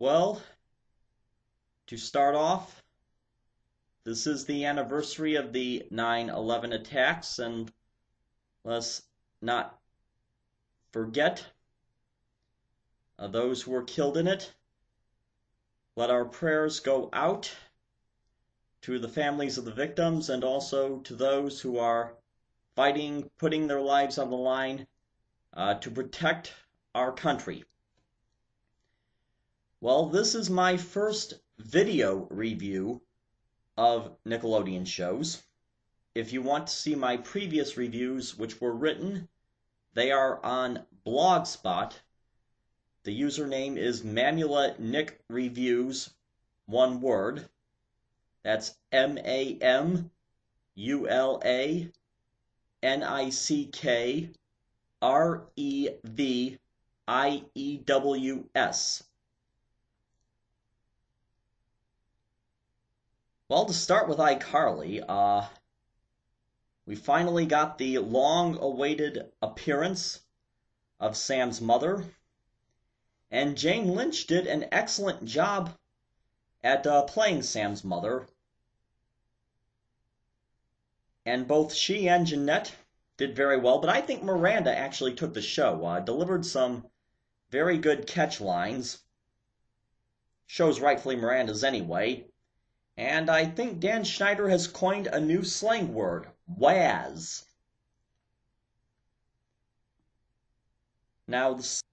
Well, to start off, this is the anniversary of the 9/11 attacks, and let's not forget those who were killed in it. Let our prayers go out to the families of the victims and also to those who are fighting, putting their lives on the line to protect our country. Well, this is my first video review of Nickelodeon shows. If you want to see my previous reviews, which were written, they are on Blogspot. The username is Mamula Nick Reviews, one word. That's MAMULANICKREVIEWS. Well, to start with iCarly, we finally got the long-awaited appearance of Sam's mother, and Jane Lynch did an excellent job at playing Sam's mother. And both she and Jeanette did very well, but I think Miranda actually took the show, delivered some very good catch lines. Show's rightfully Miranda's anyway. And I think Dan Schneider has coined a new slang word, Waz. Now, this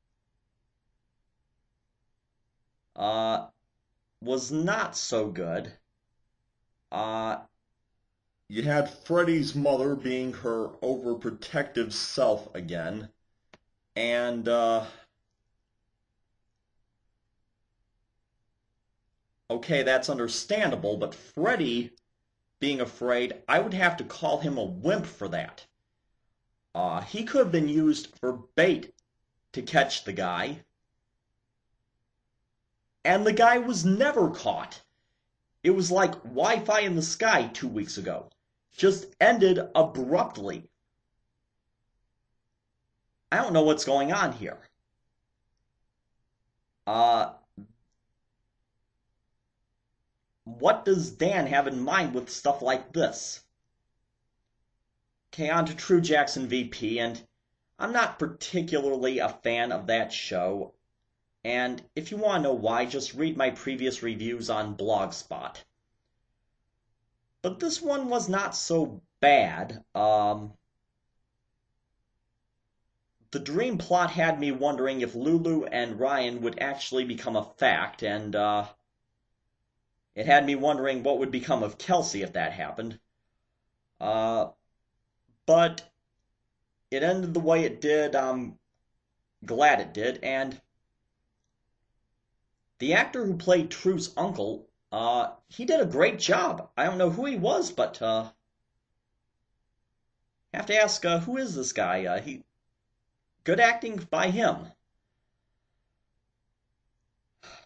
was not so good. You had Freddy's mother being her overprotective self again, and okay, that's understandable, but Freddy being afraid, I would have to call him a wimp for that. He could have been used for bait to catch the guy, and the guy was never caught. It was like Wi-Fi in the sky 2 weeks ago. Just ended abruptly. I don't know what's going on here. What does Dan have in mind with stuff like this? Okay, on to True Jackson VP, and I'm not particularly a fan of that show. And if you want to know why, just read my previous reviews on Blogspot. But this one was not so bad. The dream plot had me wondering if Lulu and Ryan would actually become a fact, and it had me wondering what would become of Kelsey if that happened. But it ended the way it did. I'm glad it did, and the actor who played True's uncle, he did a great job. I don't know who he was, but have to ask, who is this guy? Good acting by him.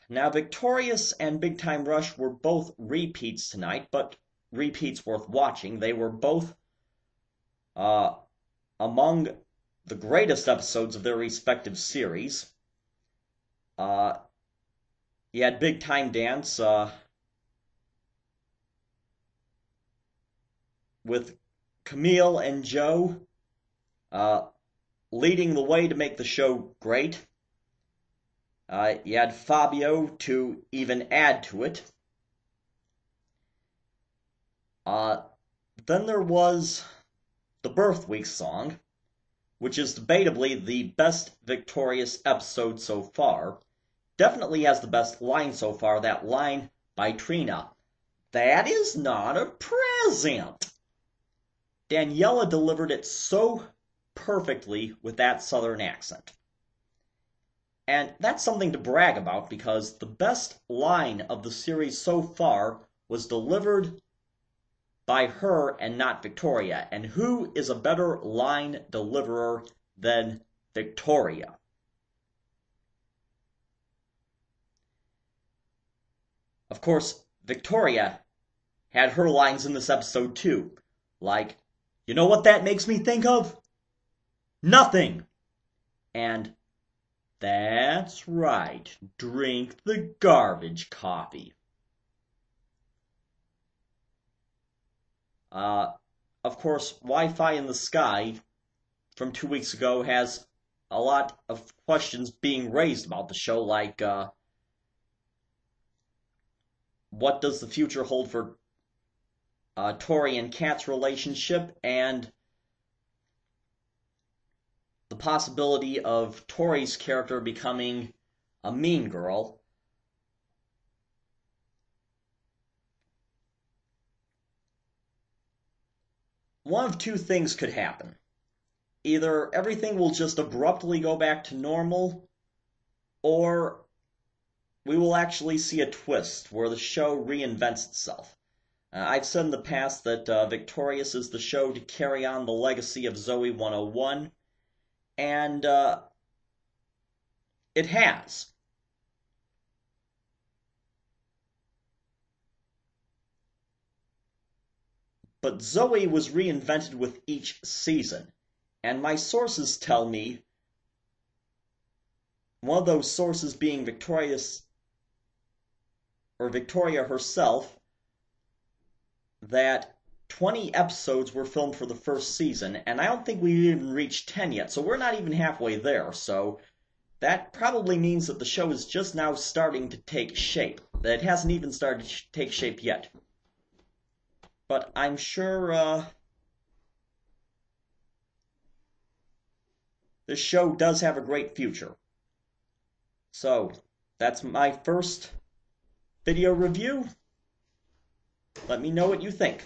Now, Victorious and Big Time Rush were both repeats tonight, but repeats worth watching. They were both among the greatest episodes of their respective series. You had Big Time Dance with Camille and Joe leading the way to make the show great. You had Fabio to even add to it. Then there was the Birth Week song, which is debatably the best Victorious episode so far. Definitely has the best line so far, that line by Trina. That is not a present. Daniela delivered it so perfectly with that southern accent. And that's something to brag about, because the best line of the series so far was delivered by her and not Victoria. And who is a better line deliverer than Victoria? Of course, Victoria had her lines in this episode too. Like, you know what that makes me think of? Nothing! And That's right. Drink the garbage coffee. Of course, Wi-Fi in the Sky from 2 weeks ago has a lot of questions being raised about the show, like what does the future hold for Tori and Kat's relationship, and the possibility of Tori's character becoming a mean girl. One of two things could happen. Either everything will just abruptly go back to normal, or we will actually see a twist where the show reinvents itself. I've said in the past that Victorious is the show to carry on the legacy of Zoe 101, and it has. But Zoe was reinvented with each season, and my sources tell me, one of those sources being Victoria herself, that 20 episodes were filmed for the first season, and I don't think we've even reached 10 yet, so we're not even halfway there, so that probably means that the show is just now starting to take shape, that it hasn't even started to take shape yet. But I'm sure this show does have a great future. So, that's my first video review. Let me know what you think.